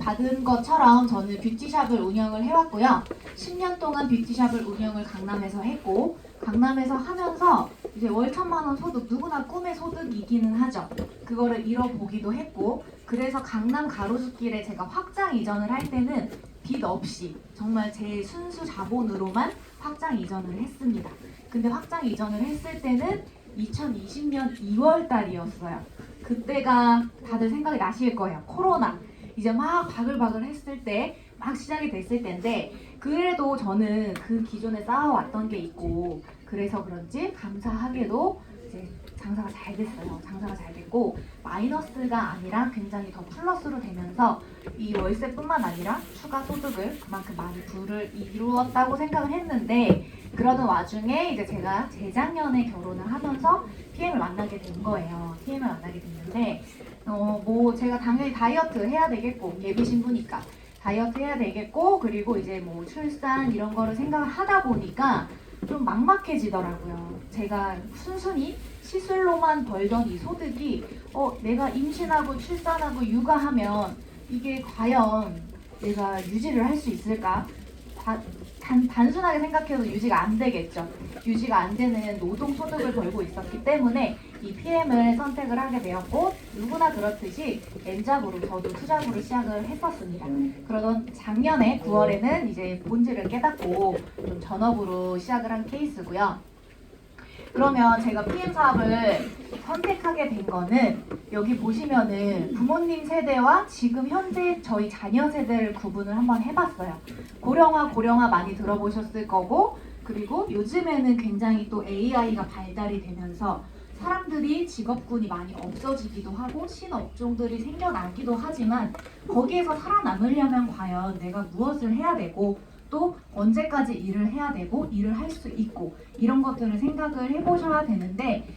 받은 것처럼 저는 뷰티샵을 운영을 해왔고요. 10년 동안 뷰티샵을 운영을 강남에서 했고, 강남에서 하면서 이제 월 1,000만 원 소득, 누구나 꿈의 소득이기는 하죠. 그거를 이뤄보기도 했고, 그래서 강남 가로수길에 제가 확장 이전을 할 때는 빚 없이 정말 제 순수 자본으로만 확장 이전을 했습니다. 근데 확장 이전을 했을 때는 2020년 2월 달이었어요. 그때가 다들 생각이 나실 거예요. 코로나. 이제 막 바글바글 했을 때, 막 시작이 됐을 때인데, 그래도 저는 그 기존에 쌓아왔던 게 있고, 그래서 그런지 감사하게도 이제 장사가 잘 됐어요. 장사가 잘 됐고, 마이너스가 아니라 굉장히 더 플러스로 되면서 이 월세뿐만 아니라 추가 소득을 그만큼 많이 부를 이루었다고 생각을 했는데, 그러던 와중에 이제 제가 재작년에 결혼을 하면서 PM을 만나게 된 거예요. PM을 만나게 됐는데, 뭐 제가 당연히 다이어트 해야 되겠고, 예비 신부니까 다이어트 해야 되겠고, 그리고 이제 뭐 출산 이런 거를 생각을 하다 보니까 좀 막막해지더라고요. 제가 순순히 시술로만 벌던 이 소득이 내가 임신하고 출산하고 육아하면 이게 과연 내가 유지를 할 수 있을까? 단순하게 생각해도 유지가 안 되겠죠. 유지가 안 되는 노동 소득을 벌고 있었기 때문에 이 PM을 선택을 하게 되었고, 누구나 그렇듯이 N잡으로 저도 투잡으로 시작을 했었습니다. 그러던 작년에 9월에는 이제 본질을 깨닫고 좀 전업으로 시작을 한 케이스고요. 그러면 제가 PM 사업을 선택하게 된 거는 여기 보시면은 부모님 세대와 지금 현재 저희 자녀 세대를 구분을 한번 해봤어요. 고령화 많이 들어보셨을 거고, 그리고 요즘에는 굉장히 또 AI가 발달이 되면서 사람들이 직업군이 많이 없어지기도 하고 신업종들이 생겨나기도 하지만, 거기에서 살아남으려면 과연 내가 무엇을 해야 되고 또 언제까지 일을 해야 되고 일을 할 수 있고 이런 것들을 생각을 해보셔야 되는데,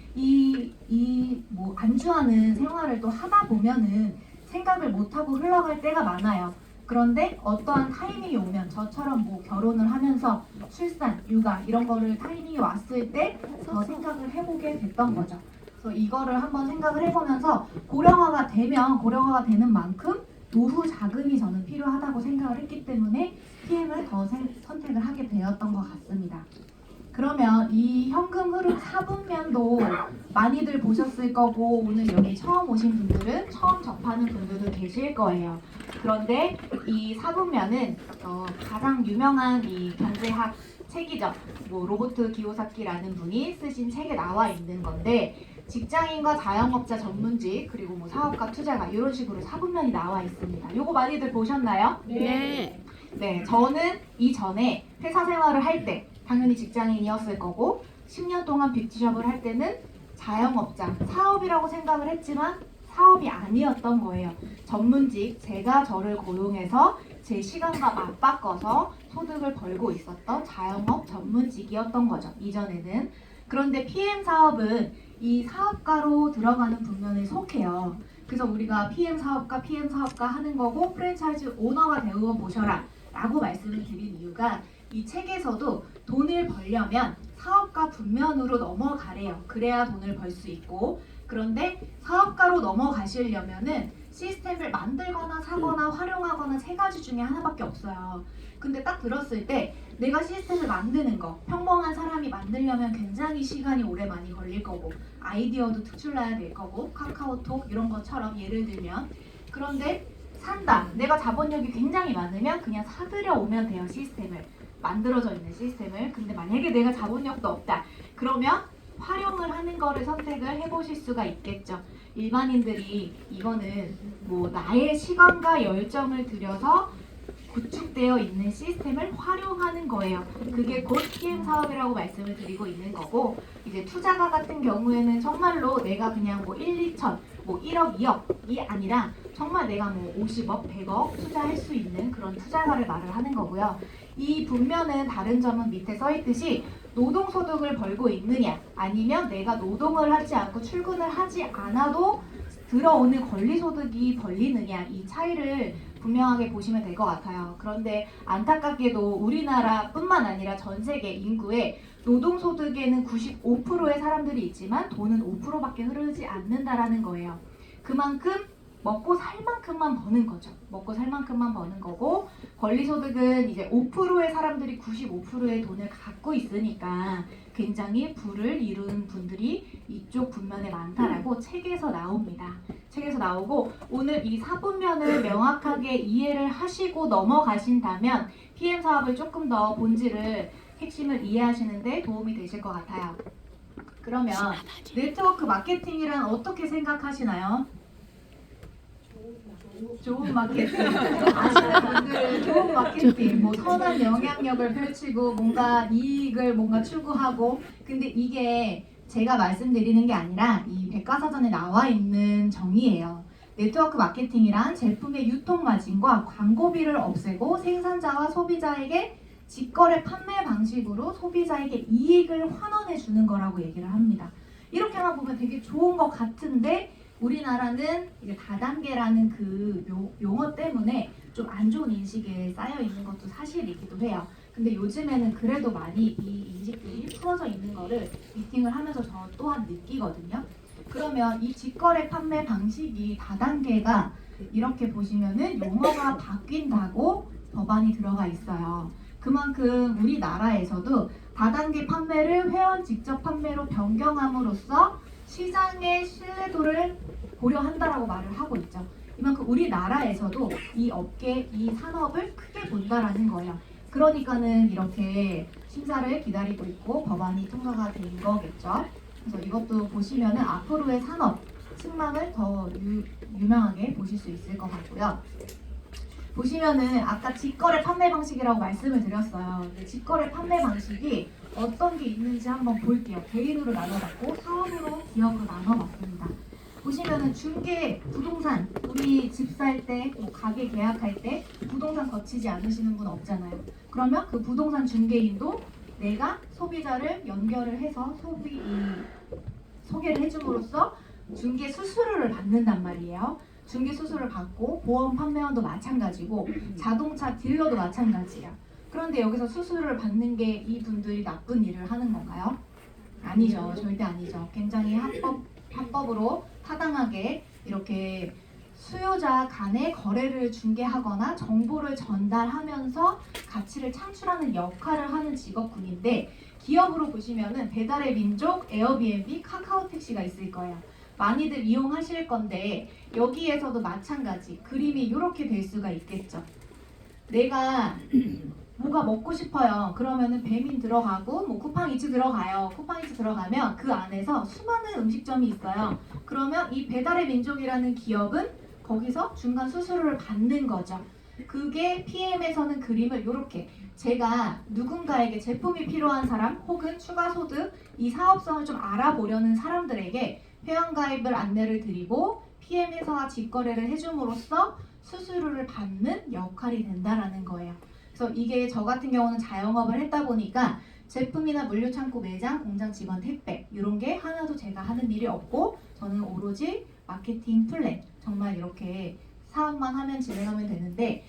뭐 안주하는 생활을 또 하다 보면은 생각을 못하고 흘러갈 때가 많아요. 그런데 어떠한 타이밍이 오면, 저처럼 뭐 결혼을 하면서 출산, 육아 이런 거를 타이밍이 왔을 때 더 생각을 해보게 됐던 거죠. 그래서 이거를 한번 생각을 해보면서 고령화가 되는 만큼 노후 자금이 저는 필요하다고 생각을 했기 때문에 PM을 더 선택을 하게 되었던 것 같습니다. 그러면 이 현금 흐름 4분면도 많이들 보셨을 거고, 오늘 여기 처음 오신 분들은 처음 접하는 분들도 계실 거예요. 그런데 이 4분면은 가장 유명한 이 경제학 책이죠. 뭐 로버트 기요사키라는 분이 쓰신 책에 나와 있는 건데, 직장인과 자영업자 전문직, 그리고 뭐 사업가 투자가 이런 식으로 4분면이 나와 있습니다. 요거 많이들 보셨나요? 네. 네, 저는 이전에 회사 생활을 할 때 당연히 직장인이었을 거고, 10년 동안 뷰티숍을 할 때는 자영업자, 사업이라고 생각을 했지만 사업이 아니었던 거예요. 전문직, 제가 저를 고용해서 제 시간과 맞바꿔서 소득을 벌고 있었던 자영업 전문직이었던 거죠, 이전에는. 그런데 PM 사업은 이 사업가로 들어가는 분면에 속해요. 그래서 우리가 PM 사업가 하는 거고, 프랜차이즈 오너가 되어 보셔라 라고 말씀을 드린 이유가, 이 책에서도 돈을 벌려면 사업가 분면으로 넘어가래요. 그래야 돈을 벌 수 있고, 그런데 사업가로 넘어가시려면은 시스템을 만들거나 사거나 활용하거나 세 가지 중에 하나밖에 없어요. 근데 딱 들었을 때 내가 시스템을 만드는 거, 평범한 사람이 만들려면 굉장히 시간이 오래 많이 걸릴 거고, 아이디어도 특출나야 될 거고, 카카오톡 이런 것처럼 예를 들면. 그런데 산다, 내가 자본력이 굉장히 많으면 그냥 사들여 오면 돼요. 시스템을, 만들어져 있는 시스템을. 근데 만약에 내가 자본력도 없다, 그러면 활용을 하는 거를 선택을 해보실 수가 있겠죠. 일반인들이 이거는 뭐 나의 시간과 열정을 들여서 구축되어 있는 시스템을 활용하는 거예요. 그게 곧 PM 사업이라고 말씀을 드리고 있는 거고, 이제 투자가 같은 경우에는 정말로 내가 그냥 뭐 1, 2천, 뭐 1억, 2억이 아니라 정말 내가 뭐 50억, 100억 투자할 수 있는 그런 투자가를 말을 하는 거고요. 이 분면은 다른 점은 밑에 써 있듯이 노동소득을 벌고 있느냐, 아니면 내가 노동을 하지 않고 출근을 하지 않아도 들어오는 권리소득이 벌리느냐, 이 차이를 분명하게 보시면 될 것 같아요. 그런데 안타깝게도 우리나라뿐만 아니라 전 세계 인구의 노동소득에는 95%의 사람들이 있지만 돈은 5%밖에 흐르지 않는다라는 거예요. 그만큼 먹고 살 만큼만 버는 거죠. 먹고 살 만큼만 버는 거고, 권리소득은 이제 5%의 사람들이 95%의 돈을 갖고 있으니까 굉장히 부를 이룬 분들이 이쪽 분면에 많다라고 책에서 나옵니다. 책에서 나오고, 오늘 이 사분면을 명확하게 이해를 하시고 넘어가신다면 PM 사업을 조금 더 본질을 핵심을 이해하시는데 도움이 되실 것 같아요. 그러면 네트워크 마케팅이란 어떻게 생각하시나요? 좋은 마케팅. 아시는 분들은 좋은 마케팅, 뭐 선한 영향력을 펼치고 뭔가 이익을 뭔가 추구하고, 근데 이게 제가 말씀드리는 게 아니라 이 백과사전에 나와 있는 정의예요. 네트워크 마케팅이란 제품의 유통 마진과 광고비를 없애고 생산자와 소비자에게 직거래 판매 방식으로 소비자에게 이익을 환원해 주는 거라고 얘기를 합니다. 이렇게만 보면 되게 좋은 것 같은데 우리나라는 이제 다단계라는 그 용어 때문에 좀 안 좋은 인식에 쌓여 있는 것도 사실이기도 해요. 근데 요즘에는 그래도 많이 이 인식들이 풀어져 있는 거를 미팅을 하면서 저 또한 느끼거든요. 그러면 이 직거래 판매 방식이 다단계가 이렇게 보시면은 용어가 바뀐다고 법안이 들어가 있어요. 그만큼 우리나라에서도 다단계 판매를 회원 직접 판매로 변경함으로써 시장의 신뢰도를 고려한다라고 말을 하고 있죠. 이만큼 우리나라에서도 이 업계, 이 산업을 크게 본다라는 거예요. 그러니까는 이렇게 심사를 기다리고 있고 법안이 통과가 된 거겠죠. 그래서 이것도 보시면은 앞으로의 산업 측면을 더 유명하게 보실 수 있을 것 같고요. 보시면은 아까 직거래 판매 방식이라고 말씀을 드렸어요. 근데 직거래 판매 방식이 어떤 게 있는지 한번 볼게요. 개인으로 나눠봤고 사업으로 기업으로 나눠봤습니다. 보시면은 중개 부동산, 우리 집 살 때, 뭐 가게 계약할 때 부동산 거치지 않으시는 분 없잖아요. 그러면 그 부동산 중개인도 내가 소비자를 연결을 해서 소개를 해줌으로써 중개 수수료를 받는단 말이에요. 중개 수수료를 받고 보험 판매원도 마찬가지고 자동차 딜러도 마찬가지예요. 그런데 여기서 수수료를 받는 게 이분들이 나쁜 일을 하는 건가요? 아니죠. 절대 아니죠. 굉장히 합법으로 타당하게 이렇게 수요자 간의 거래를 중개하거나 정보를 전달하면서 가치를 창출하는 역할을 하는 직업군인데, 기업으로 보시면은 배달의 민족, 에어비앤비, 카카오택시가 있을 거예요. 많이들 이용하실 건데 여기에서도 마찬가지 그림이 이렇게 될 수가 있겠죠. 내가 뭐가 먹고 싶어요. 그러면은 배민 들어가고 뭐 쿠팡이츠 들어가요. 쿠팡이츠 들어가면 그 안에서 수많은 음식점이 있어요. 그러면 이 배달의 민족이라는 기업은 거기서 중간 수수료를 받는 거죠. 그게 PM에서는 그림을 이렇게, 제가 누군가에게 제품이 필요한 사람 혹은 추가 소득, 이 사업성을 좀 알아보려는 사람들에게 회원가입을 안내를 드리고 PM에서와 직거래를 해줌으로써 수수료를 받는 역할이 된다라는 거예요. 그래서 이게 저 같은 경우는 자영업을 했다 보니까 제품이나 물류창고 매장, 공장 직원 택배 이런 게 하나도 제가 하는 일이 없고 저는 오로지 마케팅 플랜, 정말 이렇게 사업만 하면 진행하면 되는데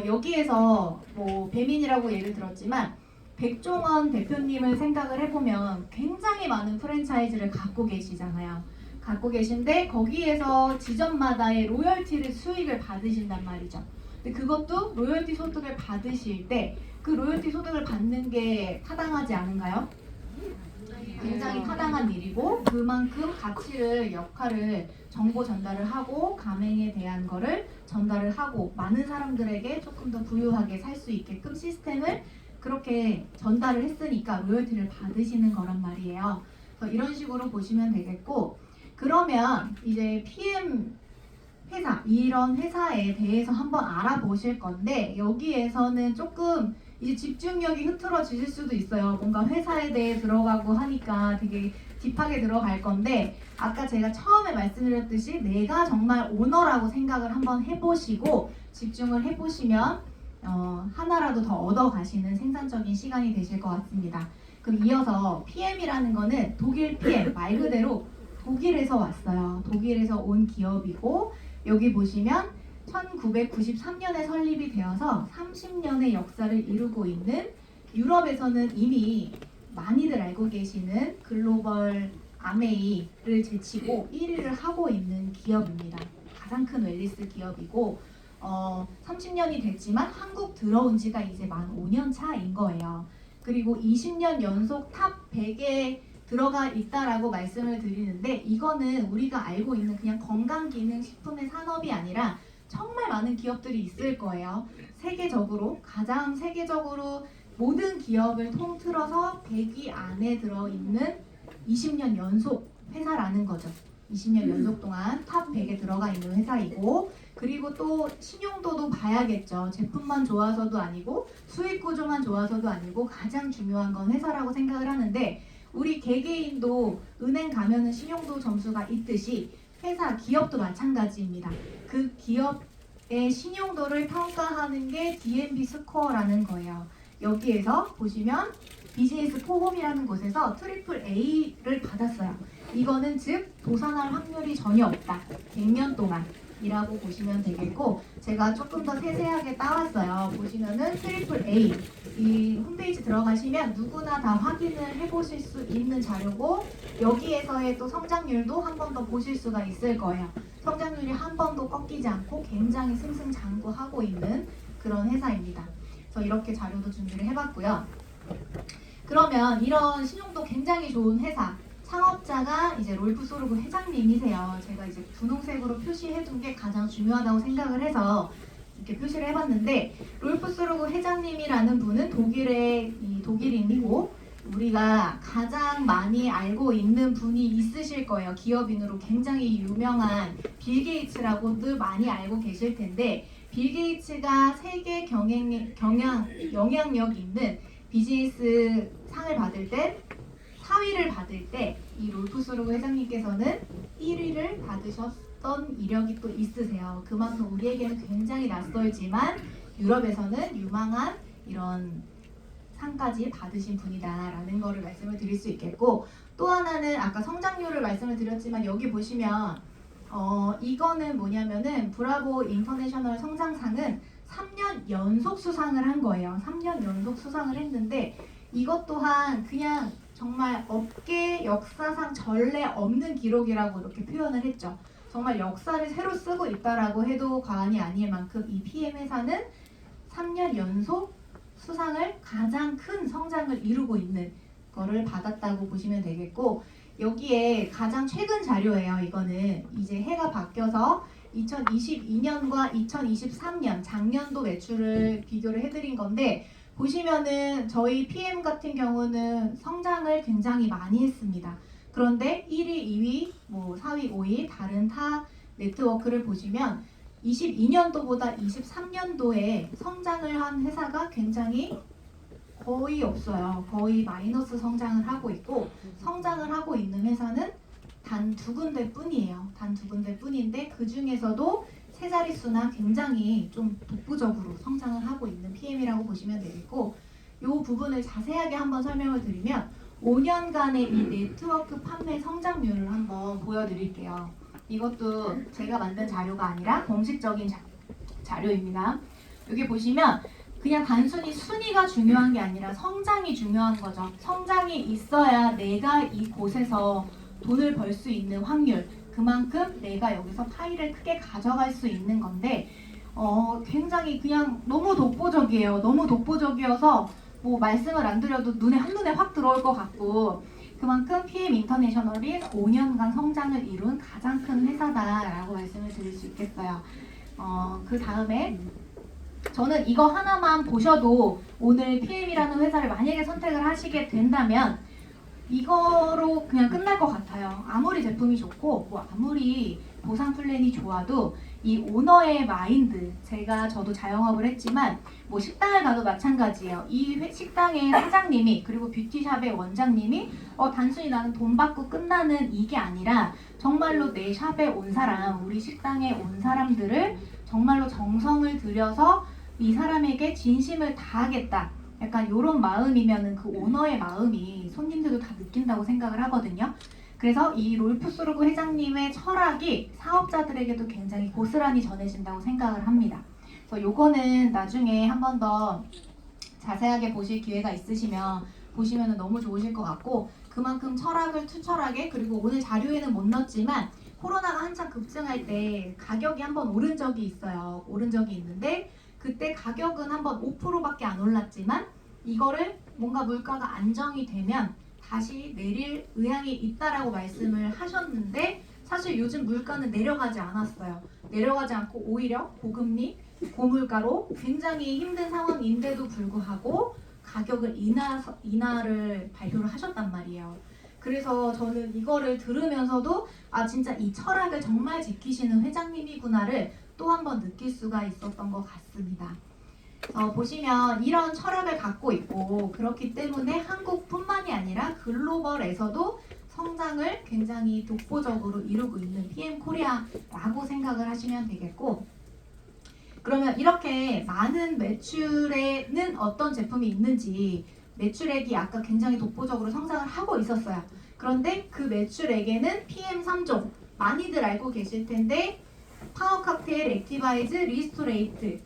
여기에서 뭐 배민이라고 예를 들었지만 백종원 대표님을 생각을 해보면 굉장히 많은 프랜차이즈를 갖고 계시잖아요. 갖고 계신데 거기에서 지점마다의 로열티를 수익을 받으신단 말이죠. 근데 그것도 로열티 소득을 받으실 때 그 로열티 소득을 받는 게 타당하지 않은가요? 굉장히 타당한 일이고 그만큼 가치를, 역할을 정보 전달을 하고 가맹에 대한 거를 전달을 하고 많은 사람들에게 조금 더 부유하게 살 수 있게끔 시스템을 그렇게 전달을 했으니까 로열티를 받으시는 거란 말이에요. 그래서 이런 식으로 보시면 되겠고, 그러면 이제 PM 회사, 이런 회사에 대해서 한번 알아보실 건데 여기에서는 조금 이제 집중력이 흐트러지실 수도 있어요. 뭔가 회사에 대해 들어가고 하니까 되게 딥하게 들어갈 건데 아까 제가 처음에 말씀드렸듯이 내가 정말 오너라고 생각을 한번 해보시고 집중을 해보시면 하나라도 더 얻어가시는 생산적인 시간이 되실 것 같습니다. 그럼 이어서 PM이라는 거는 독일 PM, 말 그대로 독일에서 왔어요. 독일에서 온 기업이고 여기 보시면 1993년에 설립이 되어서 30년의 역사를 이루고 있는, 유럽에서는 이미 많이들 알고 계시는 글로벌 아메이를 제치고 1위를 하고 있는 기업입니다. 가장 큰 웰니스 기업이고 30년이 됐지만 한국 들어온 지가 이제 만 5년 차인 거예요. 그리고 20년 연속 탑 100에 들어가 있다라고 말씀을 드리는데 이거는 우리가 알고 있는 그냥 건강기능식품의 산업이 아니라 정말 많은 기업들이 있을 거예요. 세계적으로 모든 기업을 통틀어서 100위 안에 들어있는 20년 연속 회사라는 거죠. 20년 연속 동안 탑 100에 들어가 있는 회사이고 그리고 또 신용도도 봐야겠죠. 제품만 좋아서도 아니고 수익 구조만 좋아서도 아니고 가장 중요한 건 회사라고 생각을 하는데 우리 개개인도 은행 가면은 신용도 점수가 있듯이 회사, 기업도 마찬가지입니다. 그 기업의 신용도를 평가하는 게 D&B 스코어라는 거예요. 여기에서 보시면 비즈니스 포럼이라는 곳에서 트리플 A를 받았어요. 이거는 즉 도산할 확률이 전혀 없다. 100년 동안이라고 보시면 되겠고 제가 조금 더 세세하게 따왔어요. 보시면은 트리플 A 이 홈페이지 들어가시면 누구나 다 확인을 해보실 수 있는 자료고 여기에서의 또 성장률도 한 번 더 보실 수가 있을 거예요. 성장률이 한 번도 꺾이지 않고 굉장히 승승장구하고 있는 그런 회사입니다. 그래서 이렇게 자료도 준비를 해봤고요. 그러면 이런 신용도 굉장히 좋은 회사 창업자가 이제 롤프 소르그 회장님이세요. 제가 이제 분홍색으로 표시해둔 게 가장 중요하다고 생각을 해서 이렇게 표시를 해봤는데 롤프 소르그 회장님이라는 분은 독일인이고 우리가 가장 많이 알고 있는 분이 있으실 거예요. 기업인으로 굉장히 유명한 빌 게이츠라고도 많이 알고 계실 텐데 빌 게이츠가 세계 영향력 있는 비즈니스 상을 받을 때 4위를 받을 때 이 롤프 소르그 회장님께서는 1위를 받으셨던 이력이 또 있으세요. 그만큼 우리에게는 굉장히 낯설지만 유럽에서는 유망한 이런 상까지 받으신 분이다라는 거를 말씀을 드릴 수 있겠고 또 하나는 아까 성장률을 말씀을 드렸지만 여기 보시면 이거는 뭐냐면은 브라보 인터내셔널 성장상은 3년 연속 수상을 한 거예요. 3년 연속 수상을 했는데 이것 또한 그냥 정말 업계 역사상 전례 없는 기록이라고 이렇게 표현을 했죠. 정말 역사를 새로 쓰고 있다라고 해도 과언이 아닐 만큼 이 PM 회사는 3년 연속 수상을 가장 큰 성장을 이루고 있는 거를 받았다고 보시면 되겠고 여기에 가장 최근 자료예요. 이거는 이제 해가 바뀌어서 2022년과 2023년 작년도 매출을 비교를 해드린 건데 보시면은 저희 PM 같은 경우는 성장을 굉장히 많이 했습니다. 그런데 1위, 2위, 4위, 5위 다른 타 네트워크를 보시면 22년도보다 23년도에 성장을 한 회사가 굉장히 거의 없어요. 거의 마이너스 성장을 하고 있고 성장을 하고 있는 회사는 단 2군데뿐이에요. 단 2군데뿐인데 그 중에서도 세 자릿수나 굉장히 좀 독보적으로 성장을 하고 있는 PM이라고 보시면 되겠고 이 부분을 자세하게 한번 설명을 드리면 5년간의 이 네트워크 판매 성장률을 한번 보여드릴게요. 이것도 제가 만든 자료가 아니라 공식적인 자료입니다. 여기 보시면 그냥 단순히 순위가 중요한 게 아니라 성장이 중요한 거죠. 성장이 있어야 내가 이곳에서 돈을 벌 수 있는 확률 그만큼 내가 여기서 파이를 크게 가져갈 수 있는 건데 굉장히 그냥 너무 독보적이에요. 너무 독보적이어서 말씀을 안 드려도 한눈에 확 들어올 것 같고 그만큼 PM 인터내셔널이 5년간 성장을 이룬 가장 큰 회사다라고 말씀을 드릴 수 있겠어요. 그 다음에 저는 이거 하나만 보셔도 오늘 PM이라는 회사를 만약에 선택을 하시게 된다면 이거로 그냥 끝날 것 같아요. 아무리 제품이 좋고 아무리 보상 플랜이 좋아도 이 오너의 마인드 저도 자영업을 했지만 식당을 가도 마찬가지예요. 이 식당의 사장님이 그리고 뷰티샵의 원장님이 단순히 나는 돈 받고 끝나는 이게 아니라 정말로 내 샵에 온 사람 우리 식당에 온 사람들을 정말로 정성을 들여서 이 사람에게 진심을 다하겠다 약간 이런 마음이면은 그 오너의 마음이 손님들도 다 느낀다고 생각을 하거든요. 그래서 이 롤프 소르그 회장님의 철학이 사업자들에게도 굉장히 고스란히 전해진다고 생각을 합니다. 그래서 요거는 나중에 한 번 더 자세하게 보실 기회가 있으시면 보시면 너무 좋으실 것 같고 그만큼 철학을 투철하게 그리고 오늘 자료에는 못 넣었지만 코로나가 한창 급증할 때 가격이 한번 오른 적이 있어요. 오른 적이 있는데 그때 가격은 한번 5%밖에 안 올랐지만 이거를 뭔가 물가가 안정이 되면 다시 내릴 의향이 있다라고 말씀을 하셨는데 사실 요즘 물가는 내려가지 않았어요. 내려가지 않고 오히려 고금리, 고물가로 굉장히 힘든 상황인데도 불구하고 가격을 인하를 발표를 하셨단 말이에요. 그래서 저는 이거를 들으면서도 아 진짜 이 철학을 정말 지키시는 회장님이구나를 또 한 번 느낄 수가 있었던 것 같습니다. 보시면 이런 철학을 갖고 있고 그렇기 때문에 한국뿐만이 아니라 글로벌에서도 성장을 굉장히 독보적으로 이루고 있는 PM 코리아라고 생각을 하시면 되겠고 그러면 이렇게 많은 매출에는 어떤 제품이 있는지 매출액이 아까 굉장히 독보적으로 성장을 하고 있었어요. 그런데 그 매출액에는 PM3종 많이들 알고 계실 텐데 파워 칵테일, 액티바이즈, 리스토레이트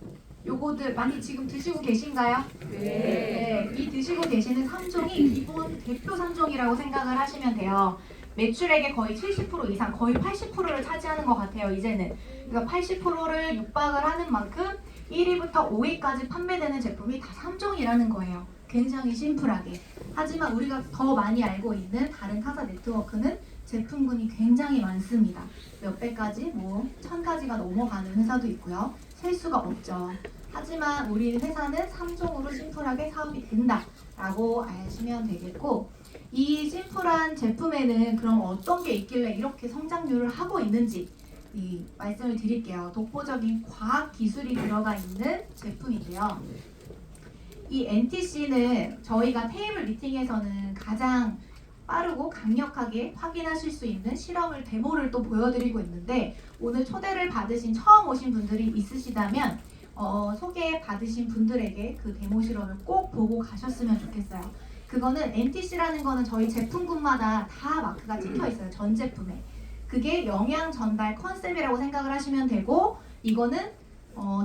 요거들 많이 지금 드시고 계신가요? 네. 이 드시고 계시는 3종이 기본 대표 3종이라고 생각을 하시면 돼요. 매출액의 거의 70% 이상, 거의 80%를 차지하는 것 같아요, 이제는. 그러니까 80%를 육박을 하는 만큼 1위부터 5위까지 판매되는 제품이 다 3종이라는 거예요. 굉장히 심플하게. 하지만 우리가 더 많이 알고 있는 다른 타사 네트워크는 제품군이 굉장히 많습니다. 몇백 가지, 뭐 1000가지가 넘어가는 회사도 있고요. 셀 수가 없죠. 하지만 우리 회사는 3종으로 심플하게 사업이 된다라고 아시면 되겠고 이 심플한 제품에는 그럼 어떤 게 있길래 이렇게 성장률을 하고 있는지 말씀을 드릴게요. 독보적인 과학 기술이 들어가 있는 제품인데요. 이 NTC는 저희가 테이블 미팅에서는 가장 빠르고 강력하게 확인하실 수 있는 실험을 데모를 또 보여드리고 있는데 오늘 초대를 받으신 처음 오신 분들이 있으시다면 소개 받으신 분들에게 그 데모 실험을 꼭 보고 가셨으면 좋겠어요. 그거는 NTC라는 거는 저희 제품군마다 다 마크가 찍혀 있어요. 전 제품에. 그게 영양 전달 컨셉이라고 생각을 하시면 되고 이거는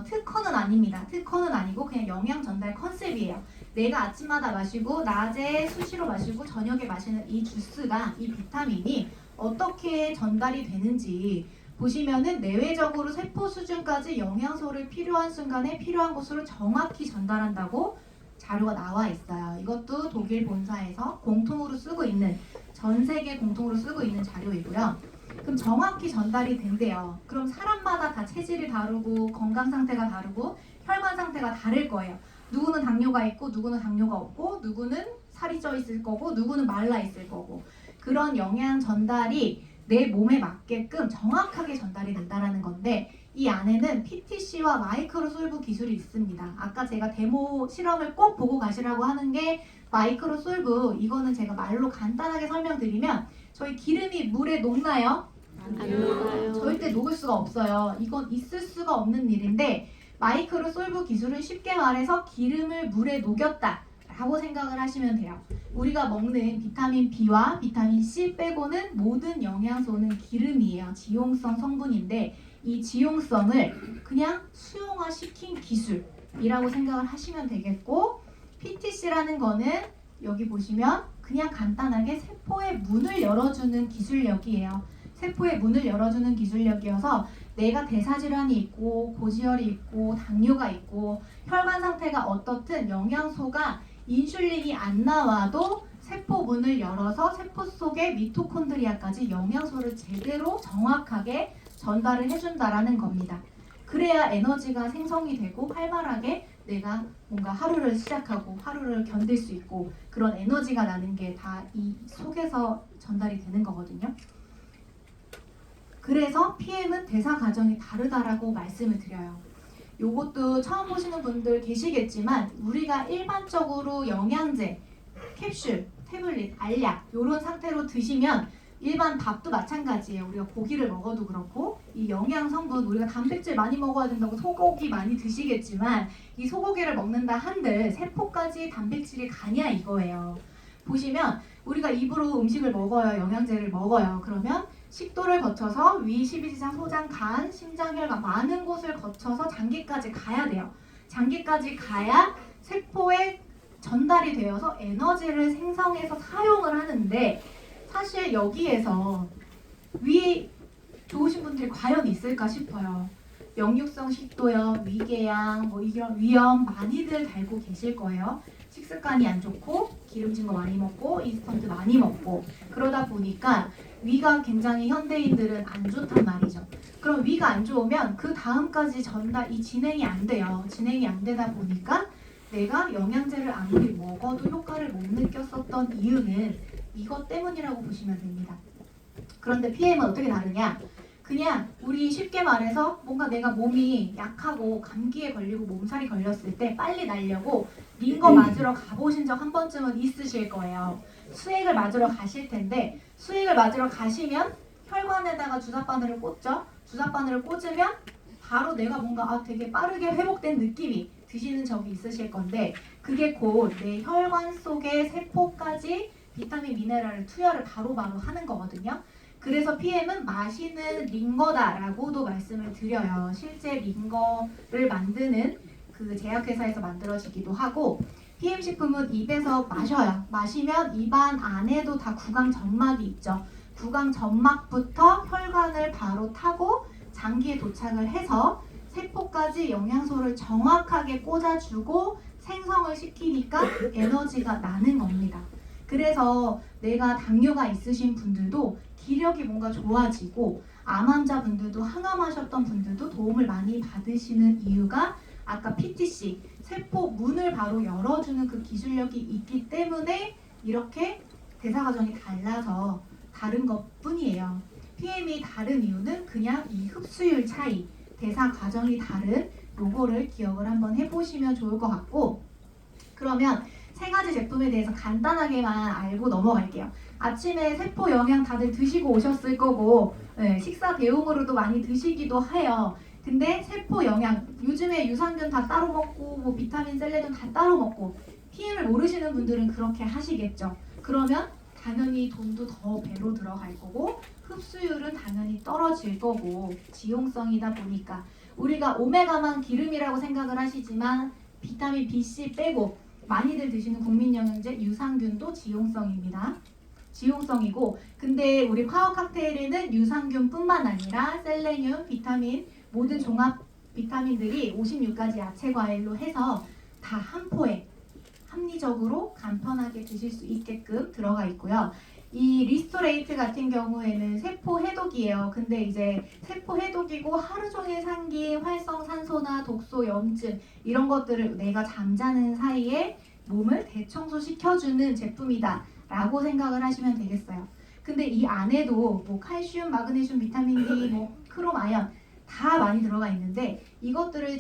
특허는 아닙니다. 특허는 아니고 그냥 영양 전달 컨셉이에요. 내가 아침마다 마시고 낮에 수시로 마시고 저녁에 마시는 이 주스가 이 비타민이 어떻게 전달이 되는지 보시면은 내외적으로 세포 수준까지 영양소를 필요한 순간에 필요한 곳으로 정확히 전달한다고 자료가 나와 있어요. 이것도 독일 본사에서 공통으로 쓰고 있는 전 세계 공통으로 쓰고 있는 자료이고요. 그럼 정확히 전달이 된대요. 그럼 사람마다 다 체질이 다르고 건강 상태가 다르고 혈관 상태가 다를 거예요. 누구는 당뇨가 있고 누구는 당뇨가 없고 누구는 살이 쪄 있을 거고 누구는 말라 있을 거고 그런 영양 전달이 내 몸에 맞게끔 정확하게 전달이 된다는 건데 이 안에는 PTC와 마이크로솔브 기술이 있습니다. 아까 제가 데모 실험을 꼭 보고 가시라고 하는 게 마이크로솔브 이거는 제가 말로 간단하게 설명드리면 저희 기름이 물에 녹나요? 안 녹아요. 절대 녹을 수가 없어요. 이건 있을 수가 없는 일인데 마이크로솔브 기술은 쉽게 말해서 기름을 물에 녹였다 라고 생각을 하시면 돼요. 우리가 먹는 비타민 B와 비타민 C 빼고는 모든 영양소는 기름이에요. 지용성 성분인데 이 지용성을 그냥 수용화시킨 기술이라고 생각을 하시면 되겠고 PTC라는 거는 여기 보시면 그냥 간단하게 세포의 문을 열어주는 기술력이에요. 세포의 문을 열어주는 기술력이어서 내가 대사질환이 있고 고지혈이 있고 당뇨가 있고 혈관 상태가 어떻든 영양소가 인슐린이 안 나와도 세포 문을 열어서 세포 속의 미토콘드리아까지 영양소를 제대로 정확하게 전달을 해준다라는 겁니다. 그래야 에너지가 생성이 되고 활발하게 내가 뭔가 하루를 시작하고 하루를 견딜 수 있고 그런 에너지가 나는 게 다 이 속에서 전달이 되는 거거든요. 그래서 PM은 대사 과정이 다르다라고 말씀을 드려요. 요것도 처음 보시는 분들 계시겠지만 우리가 일반적으로 영양제, 캡슐, 태블릿, 알약 이런 상태로 드시면 일반 밥도 마찬가지예요. 우리가 고기를 먹어도 그렇고 이 영양 성분 우리가 단백질 많이 먹어야 된다고 소고기 많이 드시겠지만 이 소고기를 먹는다 한들 세포까지 단백질이 가냐 이거예요. 보시면 우리가 입으로 음식을 먹어요. 영양제를 먹어요. 그러면 식도를 거쳐서 위, 십이지장, 소장, 간, 심장, 혈관 많은 곳을 거쳐서 장기까지 가야 돼요. 장기까지 가야 세포에 전달이 되어서 에너지를 생성해서 사용을 하는데 사실 여기에서 위 좋으신 분들이 과연 있을까 싶어요. 역류성 식도염, 위궤양, 뭐 이런 위염 많이들 달고 계실 거예요. 식습관이 안 좋고 기름진 거 많이 먹고 인스턴트 많이 먹고 그러다 보니까 위가 굉장히 현대인들은 안 좋단 말이죠. 그럼 위가 안 좋으면 그 다음까지 이 진행이 안 돼요. 진행이 안 되다 보니까 내가 영양제를 아무리 먹어도 효과를 못 느꼈었던 이유는 이것 때문이라고 보시면 됩니다. 그런데 PM은 어떻게 다르냐? 그냥 우리 쉽게 말해서 뭔가 내가 몸이 약하고 감기에 걸리고 몸살이 걸렸을 때 빨리 나려고 링거 맞으러 가보신 적 한 번쯤은 있으실 거예요. 수액을 맞으러 가실 텐데 수액을 맞으러 가시면 혈관에다가 주사바늘을 꽂죠. 주사바늘을 꽂으면 바로 내가 뭔가 되게 빠르게 회복된 느낌이 드시는 적이 있으실 건데 그게 곧 내 혈관 속의 세포까지 비타민 미네랄을 투여를 바로바로 하는 거거든요. 그래서 PM은 마시는 링거다라고도 말씀을 드려요. 실제 링거를 만드는 그 제약회사에서 만들어지기도 하고 PM 식품은 입에서 마셔요. 마시면 입안 안에도 다 구강 점막이 있죠. 구강 점막부터 혈관을 바로 타고 장기에 도착을 해서 세포까지 영양소를 정확하게 꽂아주고 생성을 시키니까 에너지가 나는 겁니다. 그래서 내가 당뇨가 있으신 분들도 기력이 뭔가 좋아지고 암 환자분들도 항암하셨던 분들도 도움을 많이 받으시는 이유가 아까 PTC, 세포 문을 바로 열어주는 그 기술력이 있기 때문에 이렇게 대사 과정이 달라서 다른 것뿐이에요. PM이 다른 이유는 그냥 이 흡수율 차이, 대사 과정이 다른 요거를 기억을 한번 해보시면 좋을 것 같고 그러면 세 가지 제품에 대해서 간단하게만 알고 넘어갈게요. 아침에 세포 영양 다들 드시고 오셨을 거고 식사 대용으로도 많이 드시기도 해요. 근데 세포 영양 요즘에 유산균 다 따로 먹고 뭐 비타민 셀레돈 다 따로 먹고 PM을 모르시는 분들은 그렇게 하시겠죠. 그러면 당연히 돈도 더 배로 들어갈 거고 흡수율은 당연히 떨어질 거고 지용성이다 보니까 우리가 오메가만 기름이라고 생각을 하시지만 비타민 B, C 빼고 많이들 드시는 국민영양제 유산균도 지용성입니다. 지용성이고 근데 우리 파워 칵테일에는 유산균뿐만 아니라 셀레늄, 비타민 모든 종합 비타민들이 56가지 야채 과일로 해서 다 한 포에 합리적으로 간편하게 드실 수 있게끔 들어가 있고요. 이 리스토레이트 같은 경우에는 세포 해독이에요. 근데 이제 세포 해독이고 하루 종일 상기, 활성산소나 독소, 염증 이런 것들을 내가 잠자는 사이에 몸을 대청소시켜주는 제품이다 라고 생각을 하시면 되겠어요. 근데 이 안에도 뭐 칼슘, 마그네슘, 비타민 D, 뭐 크롬, 아연 다 많이 들어가 있는데 이것들을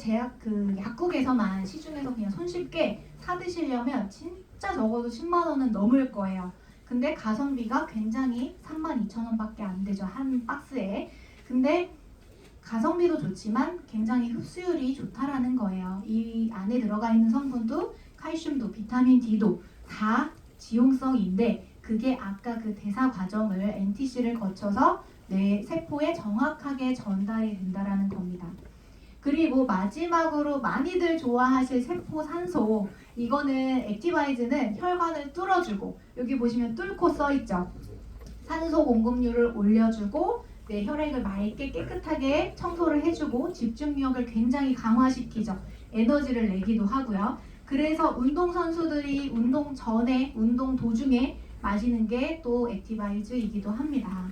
약국에서만 시중에서 그냥 손쉽게 사 드시려면 진짜 적어도 10만 원은 넘을 거예요. 근데 가성비가 굉장히 32,000원밖에 안 되죠. 한 박스에. 근데 가성비도 좋지만 굉장히 흡수율이 좋다라는 거예요. 이 안에 들어가 있는 성분도 칼슘도 비타민 D도 다 지용성인데 그게 아까 그 대사 과정을 NTC를 거쳐서 내 세포에 정확하게 전달이 된다라는 겁니다. 그리고 마지막으로 많이들 좋아하실 세포 산소 이거는 액티바이즈는 혈관을 뚫어주고 여기 보시면 뚫고 써있죠. 산소 공급률을 올려주고 내 혈액을 맑게 깨끗하게 청소를 해주고 집중력을 굉장히 강화시키죠. 에너지를 내기도 하고요. 그래서 운동선수들이 운동 전에 운동 도중에 마시는 게 또 액티바이즈이기도 합니다.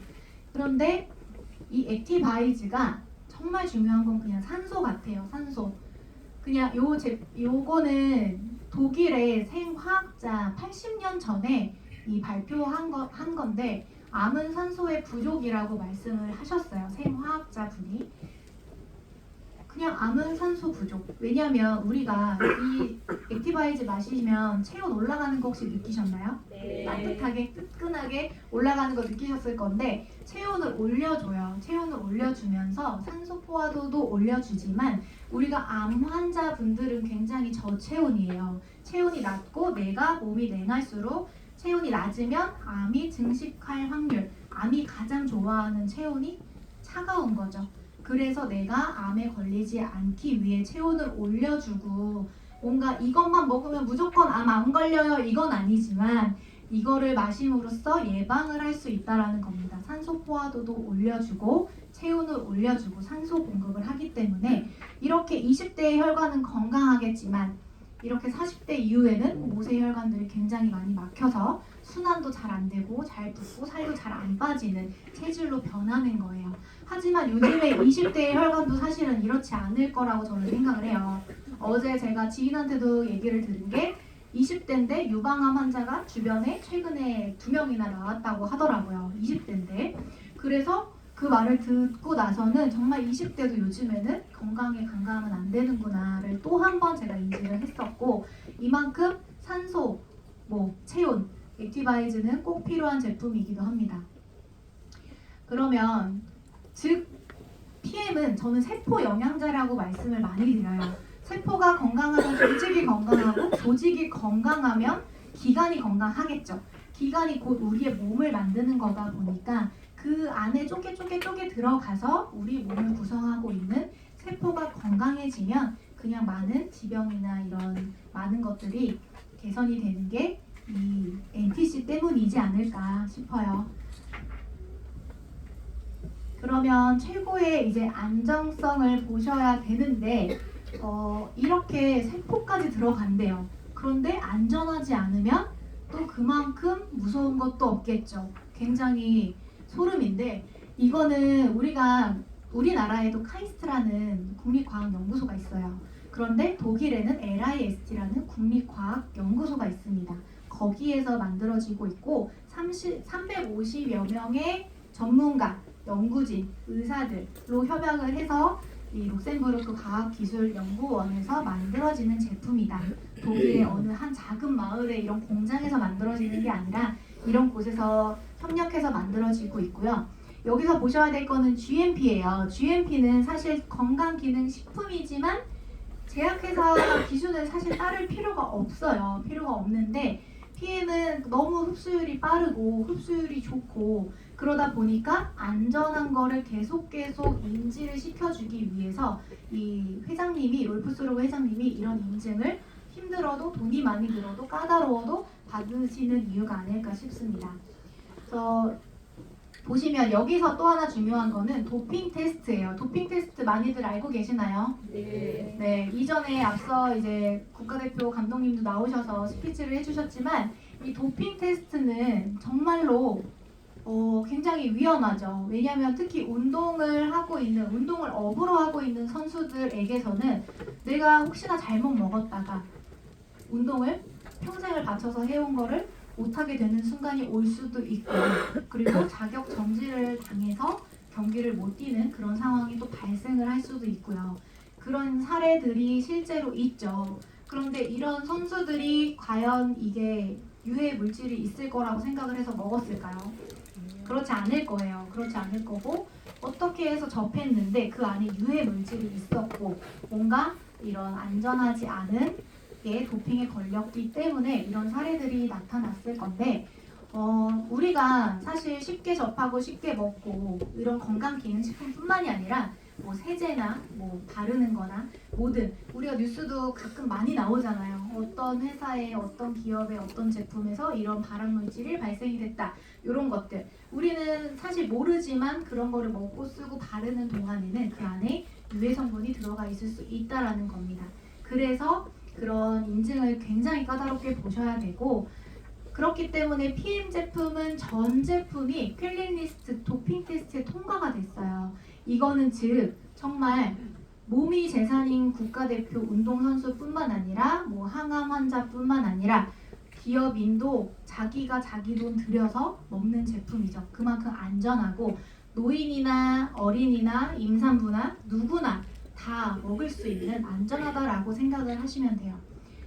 그런데 이 액티바이즈가 정말 중요한 건 그냥 산소 같아요. 산소. 그냥 요거는 독일의 생화학자 80년 전에 이 발표한 건데 암은 산소의 부족이라고 말씀을 하셨어요. 생화학자 분이. 그냥 암은 산소 부족. 왜냐면 우리가 이 액티바이즈 마시면 체온 올라가는 거 혹시 느끼셨나요? 네. 따뜻하게 뜨끈하게 올라가는 거 느끼셨을 건데 체온을 올려줘요. 체온을 올려주면서 산소 포화도도 올려주지만 우리가 암 환자분들은 굉장히 저체온이에요. 체온이 낮고 내가 몸이 냉할수록 체온이 낮으면 암이 증식할 확률, 암이 가장 좋아하는 체온이 차가운 거죠. 그래서 내가 암에 걸리지 않기 위해 체온을 올려주고 뭔가 이것만 먹으면 무조건 암 안 걸려요 이건 아니지만 이거를 마심으로써 예방을 할 수 있다라는 겁니다. 산소 포화도도 올려주고 체온을 올려주고 산소 공급을 하기 때문에 이렇게 20대의 혈관은 건강하겠지만 이렇게 40대 이후에는 모세혈관들이 굉장히 많이 막혀서 순환도 잘 안 되고 잘 붓고 살도 잘 안 빠지는 체질로 변하는 거예요. 하지만 요즘에 20대의 혈관도 사실은 이렇지 않을 거라고 저는 생각을 해요. 어제 제가 지인한테도 얘기를 들은 게 20대인데 유방암 환자가 주변에 최근에 2명이나 나왔다고 하더라고요. 20대인데. 그래서 그 말을 듣고 나서는 정말 20대도 요즘에는 건강에 간과하면 안 되는구나를 또 한 번 제가 인지를 했었고, 이만큼 산소, 체온, 액티바이즈는 꼭 필요한 제품이기도 합니다. 그러면 즉 PM은 저는 세포 영양제라고 말씀을 많이 드려요. 세포가 건강하면 조직이 건강하고 조직이 건강하면 기관이 건강하겠죠. 기관이 곧 우리의 몸을 만드는 거다 보니까 그 안에 쪼개 들어가서 우리 몸을 구성하고 있는 세포가 건강해지면 그냥 많은 질병이나 이런 많은 것들이 개선이 되는 게 이 NTC 때문이지 않을까 싶어요. 그러면 최고의 이제 안정성을 보셔야 되는데 이렇게 세포까지 들어간대요. 그런데 안전하지 않으면 또 그만큼 무서운 것도 없겠죠. 굉장히 소름인데 이거는 우리나라에도 카이스트라는 국립과학연구소가 있어요. 그런데 독일에는 LIST라는 국립과학연구소가 있습니다. 거기에서 만들어지고 있고 350여 명의 전문가, 연구진, 의사들로 협약을 해서 이 룩셈부르크 과학기술연구원에서 만들어지는 제품이다. 독일의 어느 한 작은 마을에 이런 공장에서 만들어지는 게 아니라 이런 곳에서 협력해서 만들어지고 있고요. 여기서 보셔야 될 거는 GMP예요. GMP는 사실 건강기능식품이지만 제약회사 기준을 사실 따를 필요가 없어요. 필요가 없는데 PM은 너무 흡수율이 빠르고 흡수율이 좋고 그러다 보니까 안전한 거를 계속 인지를 시켜주기 위해서 이 회장님이 롤프스로그 회장님이 이런 인증을 힘들어도 돈이 많이 들어도 까다로워도 받으시는 이유가 아닐까 싶습니다. 그래서 보시면 여기서 또 하나 중요한 거는 도핑 테스트예요. 도핑 테스트 많이들 알고 계시나요? 네. 네, 이전에 앞서 이제 국가대표 감독님도 나오셔서 스피치를 해주셨지만 이 도핑 테스트는 정말로 굉장히 위험하죠. 왜냐하면 특히 운동을 업으로 하고 있는 선수들에게서는 내가 혹시나 잘못 먹었다가 운동을 평생을 바쳐서 해온 거를 못하게 되는 순간이 올 수도 있고, 그리고 자격 정지를 당해서 경기를 못 뛰는 그런 상황이 또 발생을 할 수도 있고요. 그런 사례들이 실제로 있죠. 그런데 이런 선수들이 과연 이게 유해 물질이 있을 거라고 생각을 해서 먹었을까요? 그렇지 않을 거예요. 그렇지 않을 거고, 어떻게 해서 접했는데 그 안에 유해 물질이 있었고 뭔가 이런 안전하지 않은 게 도핑에 걸렸기 때문에 이런 사례들이 나타났을 건데 우리가 사실 쉽게 접하고 쉽게 먹고 이런 건강기능식품뿐만이 아니라 뭐 세제나 뭐 바르는 거나 뭐든 우리가 뉴스도 가끔 많이 나오잖아요. 어떤 회사에 어떤 기업의 어떤 제품에서 이런 발암물질이 발생이 됐다. 이런 것들 우리는 사실 모르지만 그런 거를 먹고 쓰고 바르는 동안에는 그 안에 유해 성분이 들어가 있을 수 있다라는 겁니다. 그래서 그런 인증을 굉장히 까다롭게 보셔야 되고, 그렇기 때문에 PM 제품은 전 제품이 퀼링리스트 도핑 테스트에 통과가 됐어요. 이거는 즉 정말 몸이 재산인 국가대표 운동선수뿐만 아니라 뭐 항암 환자뿐만 아니라 기업인도 자기가 자기 돈 들여서 먹는 제품이죠. 그만큼 안전하고 노인이나 어린이나 임산부나 누구나 다 먹을 수 있는 안전하다라고 생각을 하시면 돼요.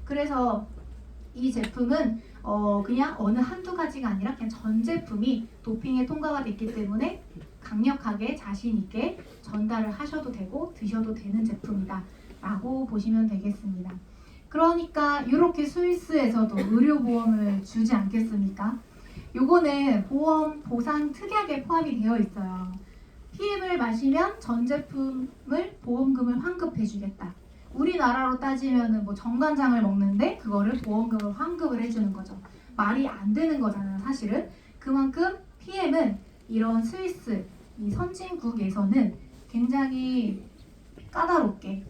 그래서 이 제품은 그냥 어느 한두 가지가 아니라 그냥 전 제품이 도핑에 통과가 됐기 때문에 강력하게 자신 있게 전달을 하셔도 되고 드셔도 되는 제품이다 라고 보시면 되겠습니다. 그러니까 이렇게 스위스에서도 의료보험을 주지 않겠습니까? 요거는 보험 보상 특약에 포함이 되어 있어요. PM을 마시면 전 제품을 보험금을 환급해 주겠다. 우리나라로 따지면은 뭐 정관장을 먹는데 그거를 보험금을 환급을 해주는 거죠. 말이 안 되는 거잖아요, 사실은. 그만큼 PM은 이런 스위스, 이 선진국에서는 굉장히 까다롭게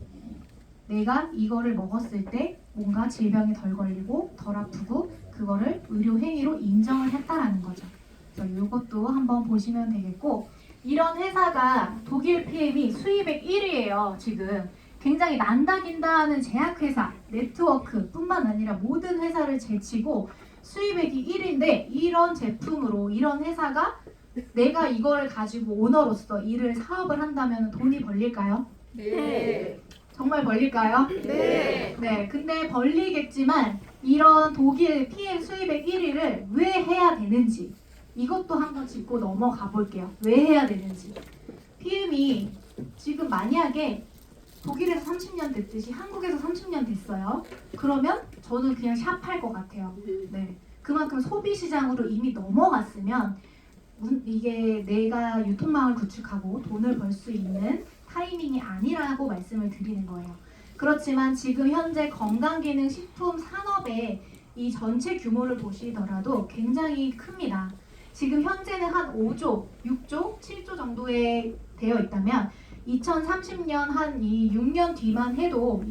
내가 이거를 먹었을 때 뭔가 질병이 덜 걸리고 덜 아프고 그거를 의료 행위로 인정을 했다라는 거죠. 그래서 이것도 한번 보시면 되겠고, 이런 회사가 독일 PM이 수입액 1위예요. 지금 굉장히 난다긴다 하는 제약회사, 네트워크뿐만 아니라 모든 회사를 제치고 수입액이 1위인데, 이런 제품으로 이런 회사가 내가 이거를 가지고 오너로서 일을 사업을 한다면 돈이 벌릴까요? 네. 정말 벌릴까요? 네. 네, 근데 벌리겠지만 이런 독일 PM 수입액 1위를 왜 해야 되는지 이것도 한번 짚고 넘어가 볼게요. 왜 해야 되는지. PM이 지금 만약에 독일에서 30년 됐듯이 한국에서 30년 됐어요. 그러면 저는 그냥 샵할 것 같아요. 네, 그만큼 소비 시장으로 이미 넘어갔으면 이게 내가 유통망을 구축하고 돈을 벌 수 있는 타이밍이 아니라고 말씀을 드리는 거예요. 그렇지만 지금 현재 건강기능식품 산업의 이 전체 규모를 보시더라도 굉장히 큽니다. 지금 현재는 한 5조, 6조, 7조 정도에 되어 있다면 2030년 한 이 6년 뒤만 해도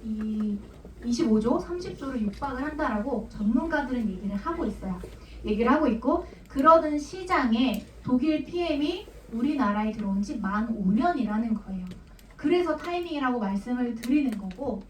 이 25조, 30조를 육박을 한다라고 전문가들은 얘기를 하고 있어요. 얘기를 하고 있고, 그러던 시장에 독일 PM이 우리나라에 들어온 지 만 5년이라는 거예요. 그래서 타이밍이라고 말씀을 드리는 거고,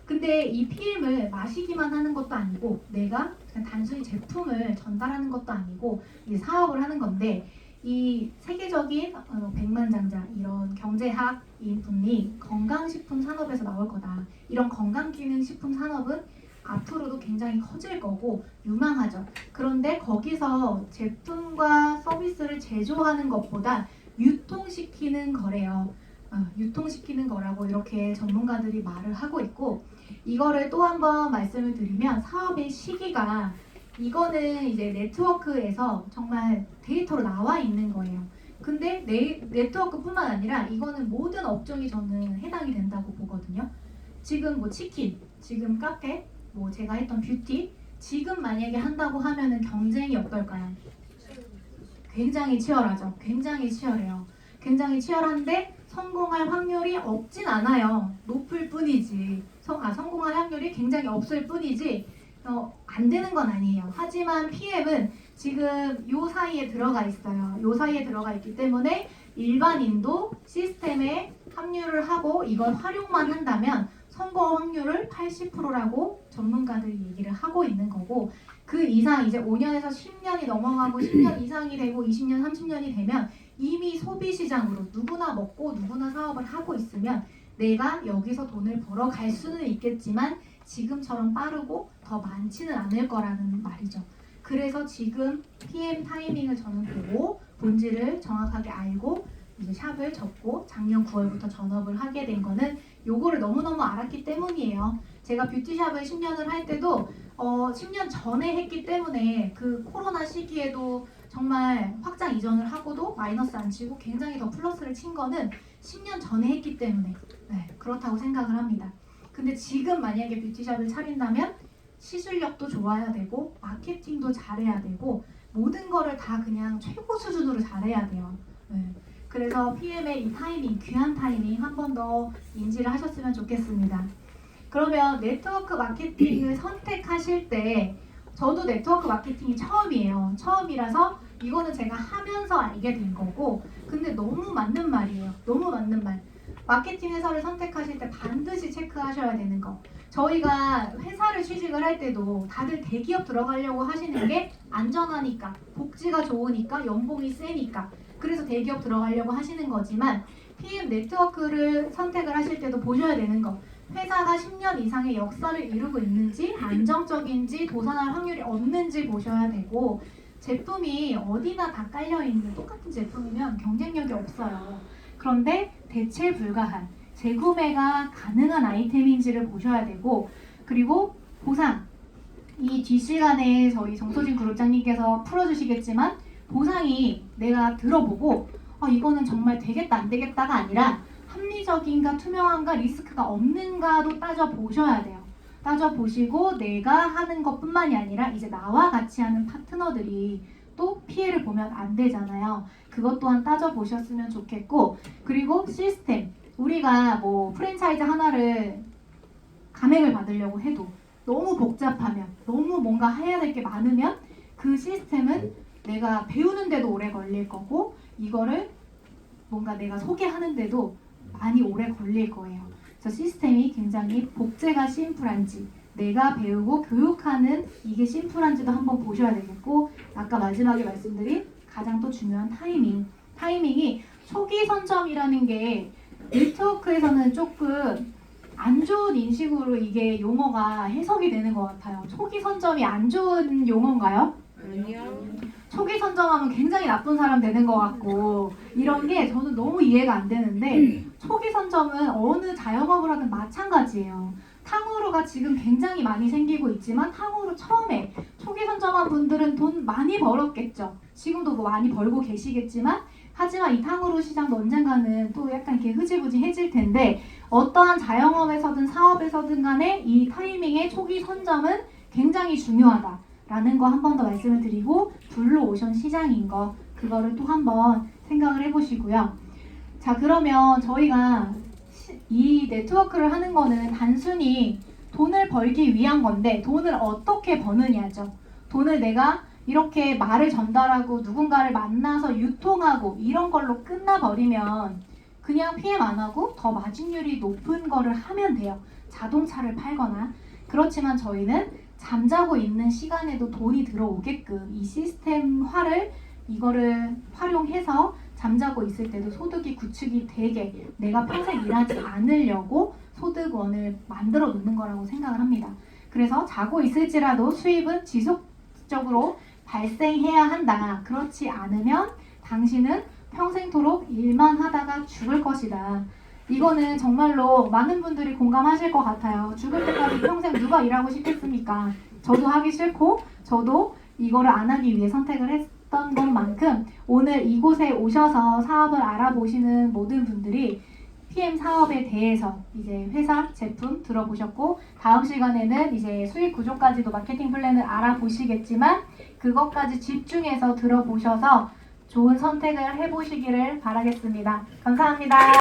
근데 이 PM을 마시기만 하는 것도 아니고 내가 그냥 단순히 제품을 전달하는 것도 아니고 이제 사업을 하는 건데, 이 세계적인 백만장자 이런 경제학인 분이 건강식품 산업에서 나올 거다. 이런 건강기능식품 산업은 앞으로도 굉장히 커질 거고 유망하죠. 그런데 거기서 제품과 서비스를 제조하는 것보다 유통시키는 거래요. 유통시키는 거라고 이렇게 전문가들이 말을 하고 있고, 이거를 또 한번 말씀을 드리면 사업의 시기가, 이거는 이제 네트워크에서 정말 데이터로 나와 있는 거예요. 근데 네트워크뿐만 아니라 이거는 모든 업종이 저는 해당이 된다고 보거든요. 지금 뭐 치킨, 지금 카페, 뭐 제가 했던 뷰티, 지금 만약에 한다고 하면은 경쟁이 어떨까요? 굉장히 치열하죠. 굉장히 치열해요. 굉장히 치열한데 성공할 확률이 없진 않아요. 높을 뿐이지. 성공할 확률이 굉장히 없을 뿐이지 안 되는 건 아니에요. 하지만 PM은 지금 요 사이에 들어가 있어요. 요 사이에 들어가 있기 때문에 일반인도 시스템에 합류를 하고 이걸 활용만 한다면 성공 확률을 80%라고 전문가들이 얘기를 하고 있는 거고, 그 이상 이제 5년에서 10년이 넘어가고 10년 이상이 되고 20년, 30년이 되면 이미 소비 시장으로 누구나 먹고 누구나 사업을 하고 있으면 내가 여기서 돈을 벌어 갈 수는 있겠지만 지금처럼 빠르고 더 많지는 않을 거라는 말이죠. 그래서 지금 PM 타이밍을 저는 보고 본질을 정확하게 알고 이제 샵을 접고 작년 9월부터 전업을 하게 된 거는 요거를 너무너무 알았기 때문이에요. 제가 뷰티샵을 10년을 할 때도 10년 전에 했기 때문에 그 코로나 시기에도 정말 확장 이전을 하고도 마이너스 안 치고 굉장히 더 플러스를 친 거는 10년 전에 했기 때문에 그렇다고 생각을 합니다. 근데 지금 만약에 뷰티샵을 차린다면 시술력도 좋아야 되고 마케팅도 잘해야 되고 모든 거를 다 그냥 최고 수준으로 잘해야 돼요. 그래서 PM의 이 타이밍, 귀한 타이밍 한 번 더 인지를 하셨으면 좋겠습니다. 그러면 네트워크 마케팅을 선택하실 때, 저도 네트워크 마케팅이 처음이에요. 처음이라서 이거는 제가 하면서 알게 된 거고, 근데 너무 맞는 말이에요. 너무 맞는 말. 마케팅 회사를 선택하실 때 반드시 체크하셔야 되는 거. 저희가 회사를 취직을 할 때도 다들 대기업 들어가려고 하시는 게 안전하니까, 복지가 좋으니까, 연봉이 세니까, 그래서 대기업 들어가려고 하시는 거지만 PM 네트워크를 선택을 하실 때도 보셔야 되는 거, 회사가 10년 이상의 역사를 이루고 있는지, 안정적인지, 도산할 확률이 없는지 보셔야 되고, 제품이 어디나 다 깔려있는 똑같은 제품이면 경쟁력이 없어요. 그런데 대체 불가한, 재구매가 가능한 아이템인지를 보셔야 되고, 그리고 보상, 이 뒷시간에 저희 정소진 그룹장님께서 풀어주시겠지만 보상이 내가 들어보고 이거는 정말 되겠다 안 되겠다가 아니라 합리적인가 투명한가 리스크가 없는가도 따져보셔야 돼요. 따져보시고 내가 하는 것뿐만이 아니라 이제 나와 같이 하는 파트너들이 또 피해를 보면 안 되잖아요. 그것 또한 따져보셨으면 좋겠고, 그리고 시스템. 우리가 뭐 프랜차이즈 하나를 감행을 받으려고 해도 너무 복잡하면, 너무 뭔가 해야 될 게 많으면 그 시스템은 내가 배우는데도 오래 걸릴 거고, 이거를 뭔가 내가 소개하는데도 많이 오래 걸릴 거예요. 그래서 시스템이 굉장히 복제가 심플한지, 내가 배우고 교육하는 이게 심플한지도 한번 보셔야 되겠고, 아까 마지막에 말씀드린 가장 또 중요한 타이밍. 타이밍이 초기 선점이라는 게 네트워크에서는 조금 안 좋은 인식으로 이게 용어가 해석이 되는 것 같아요. 초기 선점이 안 좋은 용어인가요? 아니요. 초기 선점하면 굉장히 나쁜 사람 되는 것 같고, 이런 게 저는 너무 이해가 안 되는데, 초기 선점은 어느 자영업을 하든 마찬가지예요. 탕후루가 지금 굉장히 많이 생기고 있지만 탕후루 처음에 초기 선점한 분들은 돈 많이 벌었겠죠. 지금도 뭐 많이 벌고 계시겠지만, 하지만 이 탕후루 시장도 언젠가는 또 약간 이렇게 흐지부지해질 텐데, 어떠한 자영업에서든 사업에서든 간에 이 타이밍의 초기 선점은 굉장히 중요하다라는 거 한 번 더 말씀을 드리고, 블루오션 시장인 거 그거를 또 한번 생각을 해보시고요. 자, 그러면 저희가 이 네트워크를 하는 거는 단순히 돈을 벌기 위한 건데, 돈을 어떻게 버느냐죠. 돈을 내가 이렇게 말을 전달하고 누군가를 만나서 유통하고 이런 걸로 끝나버리면 그냥 PM 안 하고 더 마진율이 높은 거를 하면 돼요. 자동차를 팔거나. 그렇지만 저희는 잠자고 있는 시간에도 돈이 들어오게끔 이 시스템화를, 이거를 활용해서 잠자고 있을 때도 소득이 구축이 되게, 내가 평생 일하지 않으려고 소득원을 만들어 놓는 거라고 생각을 합니다. 그래서 자고 있을지라도 수입은 지속적으로 발생해야 한다. 그렇지 않으면 당신은 평생토록 일만 하다가 죽을 것이다. 이거는 정말로 많은 분들이 공감하실 것 같아요. 죽을 때까지 평생 누가 일하고 싶겠습니까? 저도 하기 싫고, 저도 이거를 안 하기 위해 선택을 했던 것만큼 오늘 이곳에 오셔서 사업을 알아보시는 모든 분들이 PM 사업에 대해서 이제 회사, 제품 들어보셨고, 다음 시간에는 이제 수익 구조까지도 마케팅 플랜을 알아보시겠지만, 그것까지 집중해서 들어보셔서 좋은 선택을 해보시기를 바라겠습니다. 감사합니다.